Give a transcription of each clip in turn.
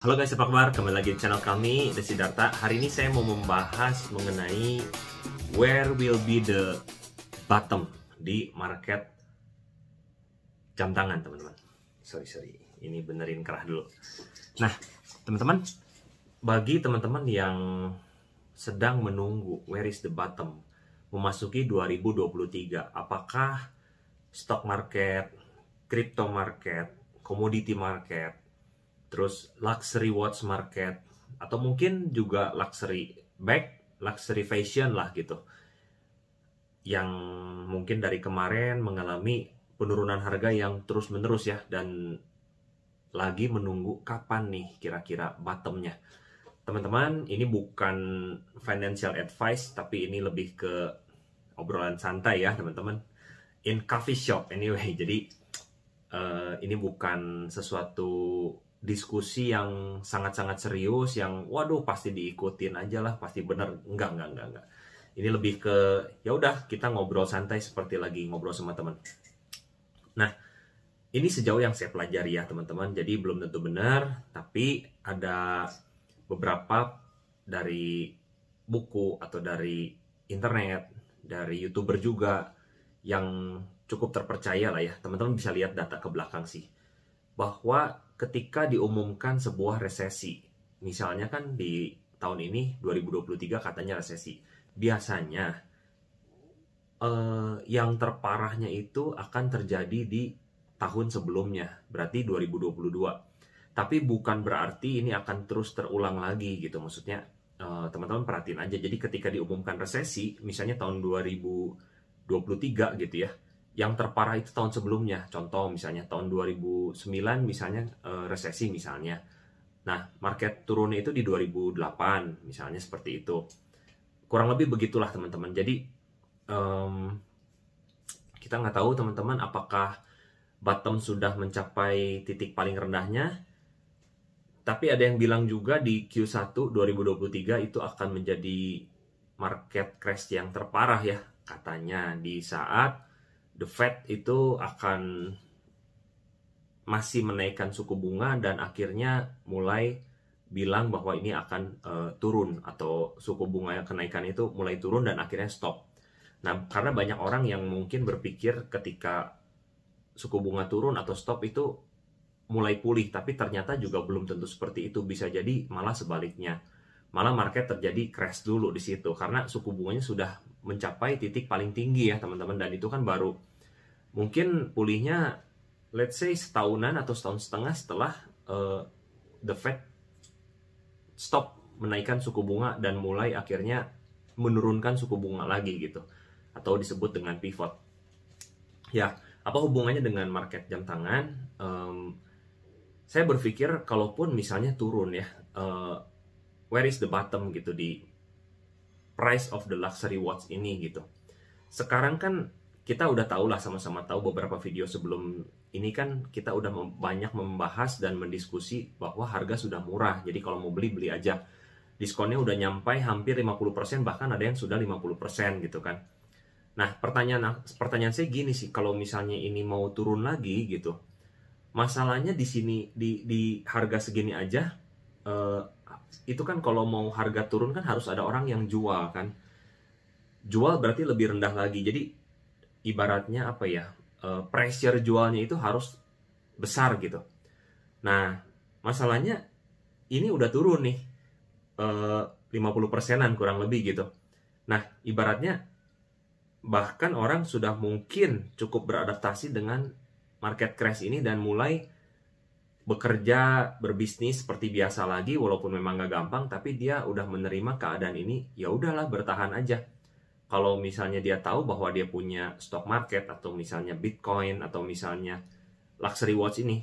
Halo guys, apa kabar? Kembali lagi di channel kami, The Siddhartha. Hari ini saya mau membahas mengenai where will be the bottom di market jam tangan, teman-teman. Sorry, ini benerin kerah dulu. Nah, teman-teman, bagi teman-teman yang sedang menunggu where is the bottom memasuki 2023, apakah stock market, crypto market, commodity market, terus luxury watch market, atau mungkin juga luxury bag, luxury fashion lah gitu, yang mungkin dari kemarin mengalami penurunan harga yang terus-menerus ya, dan lagi menunggu kapan nih kira-kira bottomnya. Teman-teman, ini bukan financial advice, tapi ini lebih ke obrolan santai ya teman-teman, in coffee shop anyway. Jadi ini bukan sesuatu diskusi yang sangat-sangat serius, yang waduh pasti diikutin aja lah, pasti bener. Enggak. Ini lebih ke ya udah, kita ngobrol santai seperti lagi ngobrol sama teman. Nah, ini sejauh yang saya pelajari ya teman-teman, jadi belum tentu benar, tapi ada beberapa dari buku atau dari internet, dari YouTuber juga yang cukup terpercaya lah ya. Teman-teman bisa lihat data ke belakang sih, bahwa ketika diumumkan sebuah resesi, misalnya kan di tahun ini 2023 katanya resesi, biasanya yang terparahnya itu akan terjadi di tahun sebelumnya, berarti 2022. Tapi bukan berarti ini akan terus terulang lagi gitu, maksudnya teman-teman perhatiin aja. Jadi ketika diumumkan resesi, misalnya tahun 2023 gitu ya, yang terparah itu tahun sebelumnya. Contoh misalnya tahun 2009 misalnya resesi misalnya. Nah, market turunnya itu di 2008 misalnya, seperti itu. Kurang lebih begitulah teman-teman. Jadi kita nggak tahu teman-teman apakah bottom sudah mencapai titik paling rendahnya. Tapi ada yang bilang juga di Q1 2023 itu akan menjadi market crash yang terparah ya, katanya, di saat The Fed itu akan masih menaikkan suku bunga dan akhirnya mulai bilang bahwa ini akan turun, atau suku bunga yang kenaikan itu mulai turun dan akhirnya stop. Nah, karena banyak orang yang mungkin berpikir ketika suku bunga turun atau stop itu mulai pulih, tapi ternyata juga belum tentu seperti itu. Bisa jadi malah sebaliknya, malah market terjadi crash dulu di situ karena suku bunganya sudah mencapai titik paling tinggi ya teman-teman, dan itu kan baru mungkin pulihnya let's say setahunan atau setahun setengah setelah the Fed stop menaikkan suku bunga dan mulai akhirnya menurunkan suku bunga lagi gitu, atau disebut dengan pivot. Ya, apa hubungannya dengan market jam tangan? Saya berpikir kalaupun misalnya turun ya, where is the bottom gitu di price of the luxury watch ini gitu. Sekarang kan kita udah tahu lah, sama-sama tahu, beberapa video sebelum ini kan kita udah banyak membahas dan mendiskusi bahwa harga sudah murah. Jadi kalau mau beli, beli aja. Diskonnya udah nyampai hampir 50%, bahkan ada yang sudah 50% gitu kan. Nah, pertanyaan saya gini sih, kalau misalnya ini mau turun lagi gitu, masalahnya di sini di harga segini aja, itu kan kalau mau harga turun kan harus ada orang yang jual kan. Jual berarti lebih rendah lagi. Jadi ibaratnya apa ya, pressure jualnya itu harus besar gitu. Nah, masalahnya ini udah turun nih 50%-an kurang lebih gitu. Nah, ibaratnya bahkan orang sudah mungkin cukup beradaptasi dengan market crash ini dan mulai bekerja, berbisnis seperti biasa lagi, walaupun memang gak gampang, tapi dia udah menerima keadaan ini. Ya udahlah, bertahan aja. Kalau misalnya dia tahu bahwa dia punya stock market, atau misalnya Bitcoin, atau misalnya luxury watch ini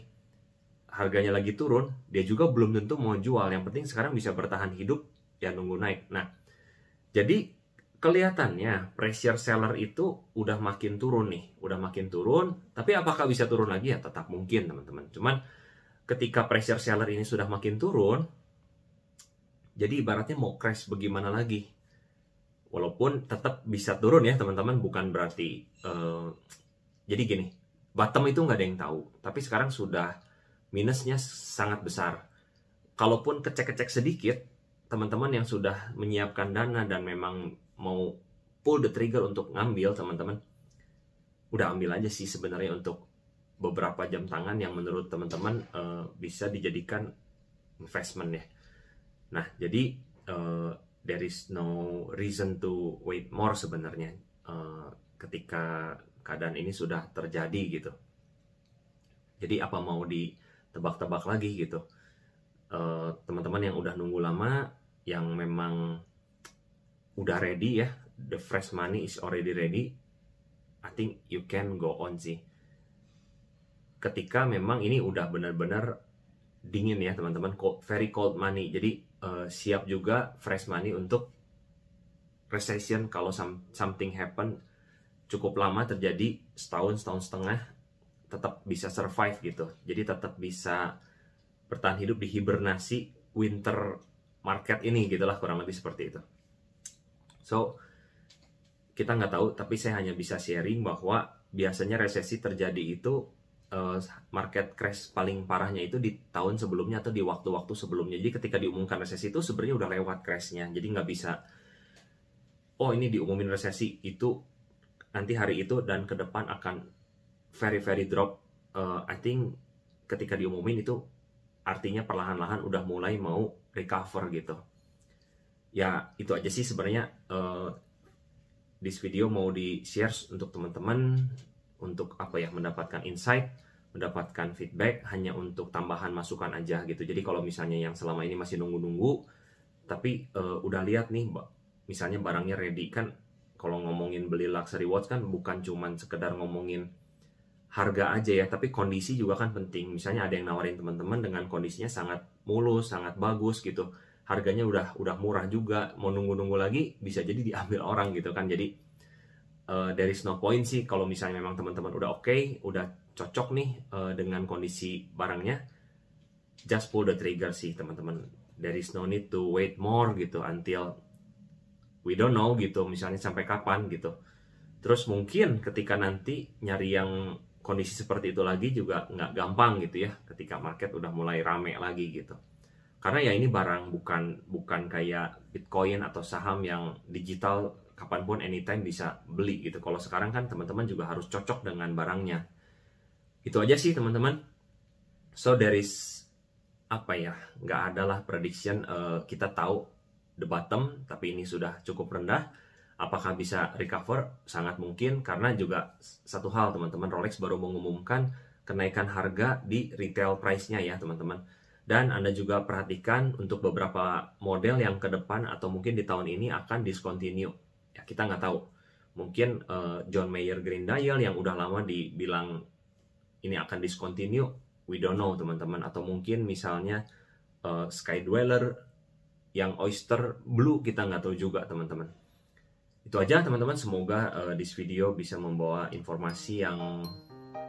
harganya lagi turun, dia juga belum tentu mau jual. Yang penting sekarang bisa bertahan hidup, ya nunggu naik. Nah, jadi kelihatannya pressure seller itu udah makin turun nih, udah makin turun. Tapi apakah bisa turun lagi? Ya tetap mungkin teman-teman. Cuman ketika pressure seller ini sudah makin turun, jadi ibaratnya mau crash bagaimana lagi? Walaupun tetap bisa turun ya teman-teman, bukan berarti jadi gini, bottom itu nggak ada yang tahu, tapi sekarang sudah minusnya sangat besar. kalaupun kecek-kecek sedikit, teman-teman yang sudah menyiapkan dana dan memang mau pull the trigger untuk ngambil, teman-teman udah ambil aja sih sebenarnya untuk beberapa jam tangan yang menurut teman-teman bisa dijadikan investment ya. Nah, jadi there is no reason to wait more sebenarnya ketika keadaan ini sudah terjadi gitu. Jadi apa mau ditebak-tebak lagi gitu. Teman-teman yang udah nunggu lama, yang memang udah ready ya, the fresh money is already ready, I think you can go on sih. Ketika memang ini udah benar-benar dingin ya teman-teman, very cold money. Jadi siap juga fresh money untuk recession kalau something happen cukup lama terjadi, setahun setengah, tetap bisa survive gitu. Jadi tetap bisa bertahan hidup di hibernasi winter market ini gitulah, kurang lebih seperti itu. So kita nggak tahu, tapi saya hanya bisa sharing bahwa biasanya resesi terjadi itu market crash paling parahnya itu di tahun sebelumnya atau di waktu-waktu sebelumnya. Jadi ketika diumumkan resesi itu sebenarnya udah lewat crashnya. Jadi nggak bisa, oh ini diumumin resesi itu nanti hari itu dan ke depan akan very drop. I think ketika diumumin itu artinya perlahan-lahan udah mulai mau recover gitu. Ya itu aja sih sebenarnya. This video mau di share untuk teman-teman, untuk apa ya, mendapatkan insight, mendapatkan feedback, hanya untuk tambahan masukan aja gitu. Jadi kalau misalnya yang selama ini masih nunggu-nunggu, tapi udah lihat nih, misalnya barangnya ready, kan kalau ngomongin beli luxury watch kan bukan cuman sekedar ngomongin harga aja ya, tapi kondisi juga kan penting. Misalnya ada yang nawarin teman-teman dengan kondisinya sangat mulus, sangat bagus gitu, harganya udah murah juga, mau nunggu-nunggu lagi bisa jadi diambil orang gitu kan. Jadi there is no point sih kalau misalnya memang teman-teman udah oke, udah cocok nih dengan kondisi barangnya, just pull the trigger sih teman-teman. There is no need to wait more gitu until we don't know gitu, misalnya sampai kapan gitu. Terus mungkin ketika nanti nyari yang kondisi seperti itu lagi juga nggak gampang gitu ya, ketika market udah mulai rame lagi gitu. Karena ya ini barang bukan kayak Bitcoin atau saham yang digital, kapanpun anytime bisa beli gitu. Kalau sekarang kan teman-teman juga harus cocok dengan barangnya. Itu aja sih teman-teman. So there is apa ya, nggak adalah prediction. Kita tahu the bottom, tapi ini sudah cukup rendah. Apakah bisa recover? Sangat mungkin, karena juga satu hal teman-teman, Rolex baru mengumumkan kenaikan harga di retail price-nya ya teman-teman. Dan Anda juga perhatikan untuk beberapa model yang ke depan atau mungkin di tahun ini akan discontinue. Ya, kita nggak tahu. Mungkin John Mayer Green Dial yang udah lama dibilang ini akan discontinue, we don't know teman-teman. Atau mungkin misalnya Sky Dweller yang Oyster Blue, kita nggak tahu juga teman-teman. Itu aja teman-teman, semoga this video bisa membawa informasi yang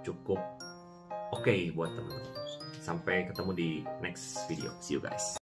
cukup oke buat teman-teman. Sampai ketemu di next video. See you guys.